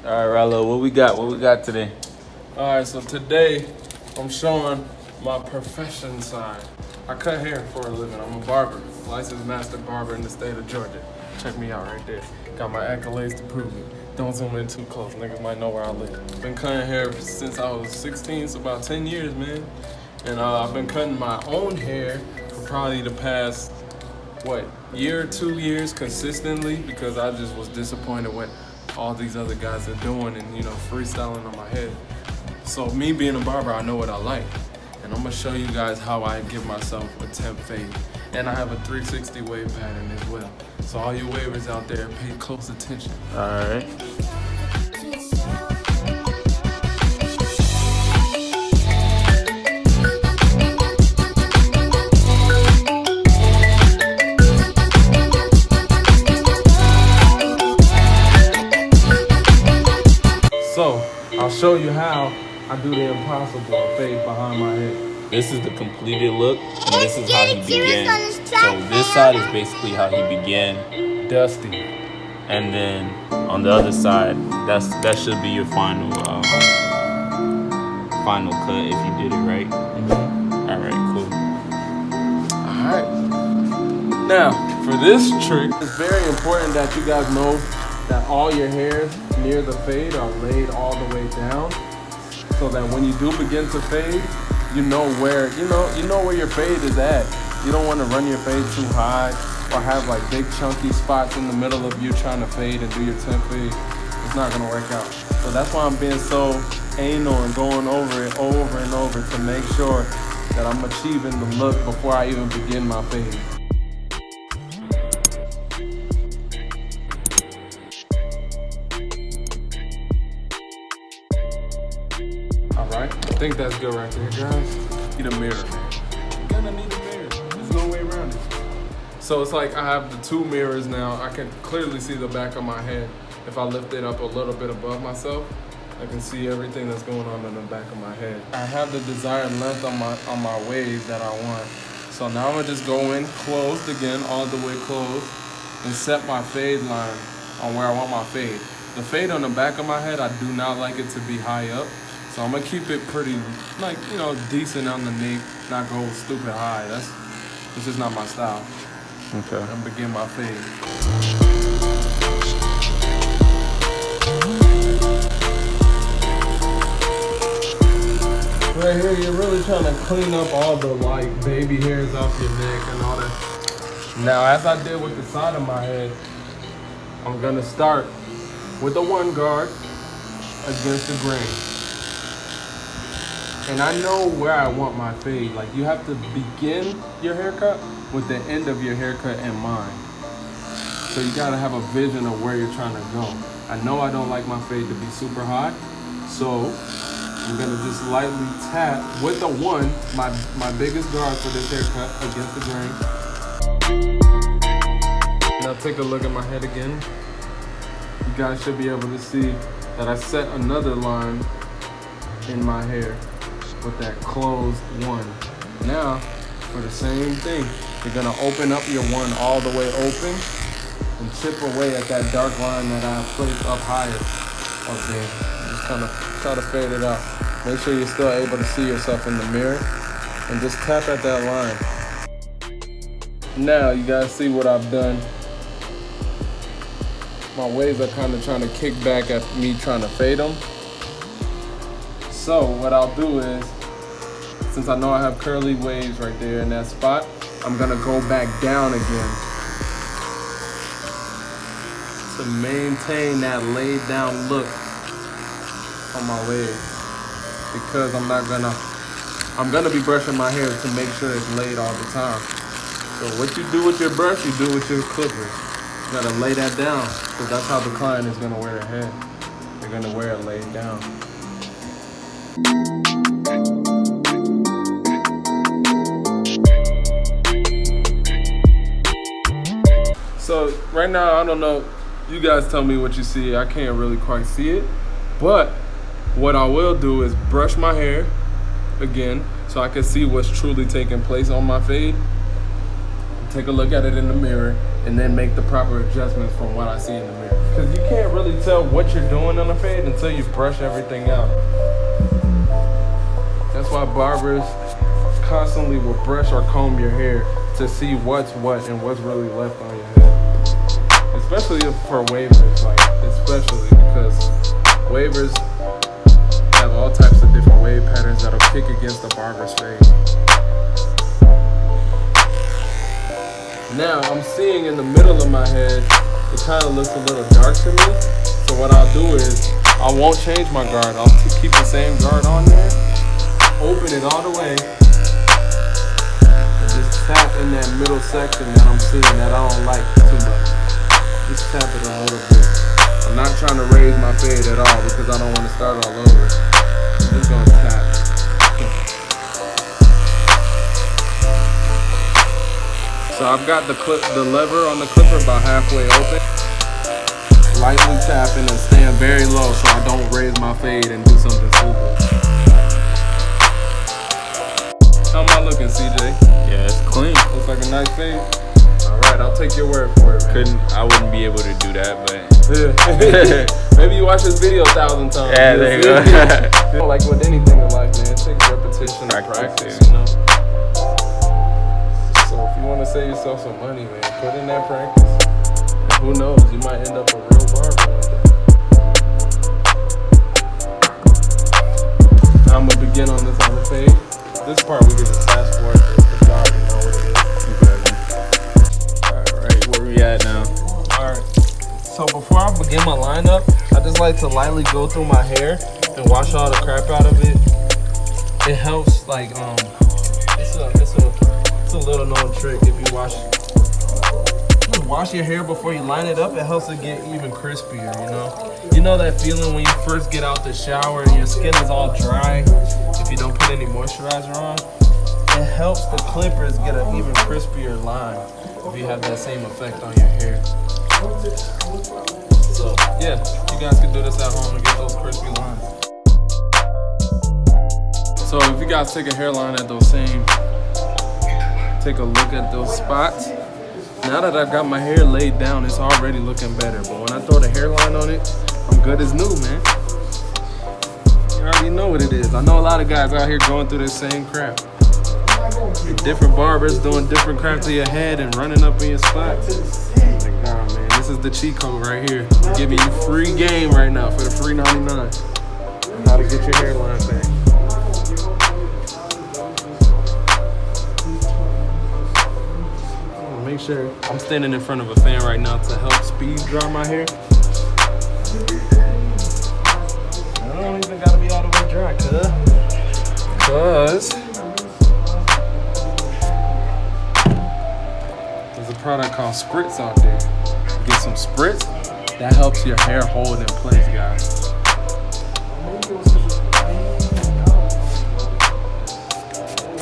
All right, Rallo, what we got? What we got today? All right, so today I'm showing my profession side. I cut hair for a living. I'm a barber, licensed master barber in the state of Georgia. Check me out right there. Got my accolades to prove it. Don't zoom in too close. Niggas might know where I live. Been cutting hair since I was 16, so about 10 years, man. And I've been cutting my own hair for probably the past, year or 2 years consistently, because I just was disappointed with all these other guys are doing and, freestyling on my head. So me being a barber, I know what I like. And I'm gonna show you guys how I give myself a temp fade. And I have a 360 wave pattern as well. So all you wavers out there, pay close attention. All right. So I'll show you how I do the impossible, a fade behind my head. This is the completed look, and this is how he began. So this side is basically how he began, Dusty. and then on the other side, that should be your final final cut if you did it right. All right, cool. Alright. Now, for this trick, it's very important that you guys know that all your hairs near the fade are laid all the way down, so that when you do begin to fade, you know where your fade is at. You don't want to run your fade too high or have like big chunky spots in the middle of you trying to fade and do your temp fade. It's not gonna work out. So that's why I'm being so anal and going over it over and over to make sure that I'm achieving the look before I even begin my fade. Alright, I think that's good right there, guys. Need a mirror, man. You're gonna need a mirror. There's no way around it. So it's like I have the two mirrors now. I can clearly see the back of my head. If I lift it up a little bit above myself, I can see everything that's going on in the back of my head. I have the desired length on my wave that I want. So now I'm gonna just go in closed again, all the way closed, and set my fade line on where I want my fade. The fade on the back of my head, I do not like it to be high up. So I'm gonna keep it pretty, decent underneath, not go stupid high. It's just not my style. Okay. And begin my fade. Right here, you're really trying to clean up all the baby hairs off your neck and all that. Now, as I did with the side of my head, I'm gonna start with the one guard against the grain. And I know where I want my fade. Like, you have to begin your haircut with the end of your haircut in mind. So you gotta have a vision of where you're trying to go. I know I don't like my fade to be super high, so I'm gonna just lightly tap with the one, my biggest guard for this haircut, against the grain. Now take a look at my head again. You guys should be able to see that I set another line in my hair with that closed one. Now, for the same thing, you're gonna open up your one all the way open and chip away at that dark line that I placed up higher up there. Just kind of try to fade it out. Make sure you're still able to see yourself in the mirror and just tap at that line. Now, you guys see what I've done. My waves are kind of trying to kick back at me trying to fade them. So what I'll do is, since I know I have curly waves right there in that spot, I'm gonna go back down again to maintain that laid down look on my waves. Because I'm gonna be brushing my hair to make sure it's laid all the time. So what you do with your brush, you do with your clippers. You gotta lay that down, because that's how the client is gonna wear their hair. They're gonna wear it laid down. So right now, I don't know, you guys tell me what you see. I can't really quite see it, but what I will do is brush my hair again so I can see what's truly taking place on my fade. Take a look at it in the mirror and then make the proper adjustments from what I see in the mirror. Because you can't really tell what you're doing on a fade until you brush everything out. That's why barbers constantly will brush or comb your hair to see what's what and what's really left on your head. Especially for wavers, like especially because wavers have all types of different wave patterns that'll kick against the barber's fade. Now I'm seeing in the middle of my head, it kind of looks a little dark to me. So what I'll do is I won't change my guard. I'll keep the same guard on there, open it all the way, and just tap in that middle section that I'm seeing that I don't like too much. Just tap it a little bit. I'm not trying to raise my fade at all because I don't want to start all over. I'm just gonna tap. So I've got the lever on the clipper about halfway open. Lightly tapping and staying very low so I don't raise my fade and do something stupid. How am I looking, CJ? Yeah, it's clean. Looks like a nice fade. Alright, I'll take your word for it, man. I wouldn't be able to do that, but maybe you watch this video 1,000 times. yeah, there you go. Like with anything in life, man, it takes repetition and practice, you know? So if you want to save yourself some money, man, put in that practice. And who knows, you might end up a real barber one day. Now I'm going to begin on this other fade. This part we can just fast forward to because you already know what it is. Alright, where we at now? Alright, so before I begin my lineup, I just like to lightly go through my hair and wash all the crap out of it. It helps, like, it's a little known trick. If you wash your hair before you line it up, it helps it get even crispier, you know? You know that feeling when you first get out the shower and your skin is all dry if you don't put any moisturizer on? It helps the clippers get an even crispier line if you have that same effect on your hair. So, yeah, you guys can do this at home to get those crispy lines. So if you guys take a hairline at those same, take a look at those spots. Now that I've got my hair laid down, it's already looking better. But when I throw the hairline on it, I'm good as new, man. You already know what it is. I know a lot of guys out here going through this same crap. Different barbers doing different crap to your head and running up in your spots. Like, nah, man, this is the cheat code right here. I'm giving you free game right now for the free 99. How to get your hairline back. Make sure I'm standing in front of a fan right now to help speed dry my hair. I don't even gotta be all the way dry, cuz there's a product called Spritz out there. Get some Spritz, that helps your hair hold in place, guys.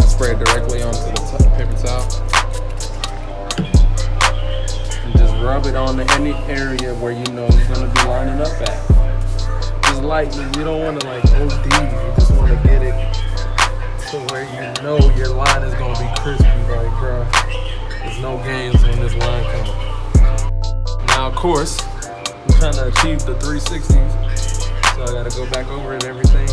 Spray it directly onto the paper towel. Rub it on any area where you know you're gonna be lining up at. Just lightly, you don't wanna like OD, you just wanna get it to where you know your line is gonna be crispy, like bro. There's no games when this line comes. Now of course, I'm trying to achieve the 360s, so I gotta go back over it and everything.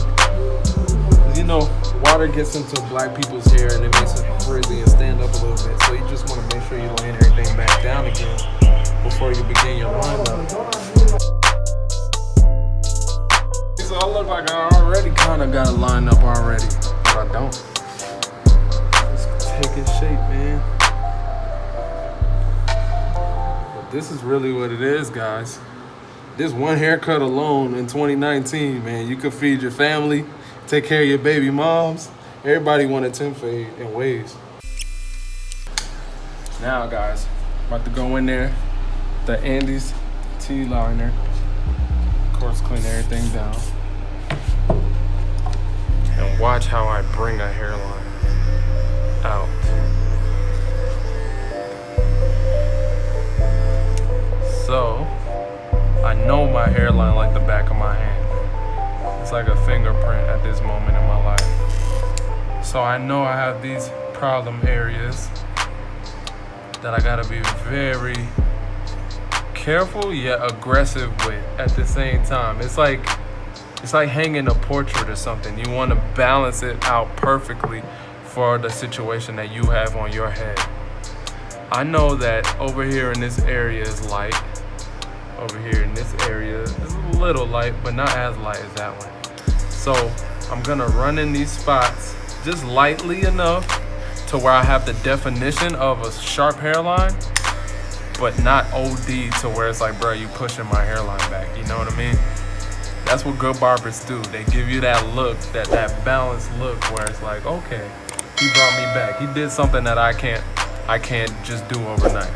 You know, water gets into black people's hair and it makes it frizzy and stand up a little bit, so you just wanna make sure you lay everything back down again before you begin your lineup. So I look like I already kind of got a lineup already, but I don't. It's taking shape, man. But this is really what it is, guys. This one haircut alone in 2019, man, you could feed your family, take care of your baby moms. Everybody want a 10 fade in waves. Now, guys, I'm about to go in there. The Andes T-liner. Of course, clean everything down. And watch how I bring a hairline out. So, I know my hairline like the back of my hand. It's like a fingerprint at this moment in my life. So I know I have these problem areas that I gotta be very careful yet aggressive with at the same time. It's like hanging a portrait or something. You want to balance it out perfectly for the situation that you have on your head. I know that over here in this area is light. Over here in this area is a little light, but not as light as that one. So I'm gonna run in these spots just lightly enough to where I have the definition of a sharp hairline, but not OD to where it's like, bro, you pushing my hairline back. You know what I mean? That's what good barbers do. They give you that look, that balanced look where it's like, okay, he brought me back. He did something that I can't just do overnight,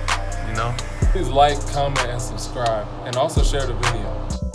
you know? Please like, comment, and subscribe, and also share the video.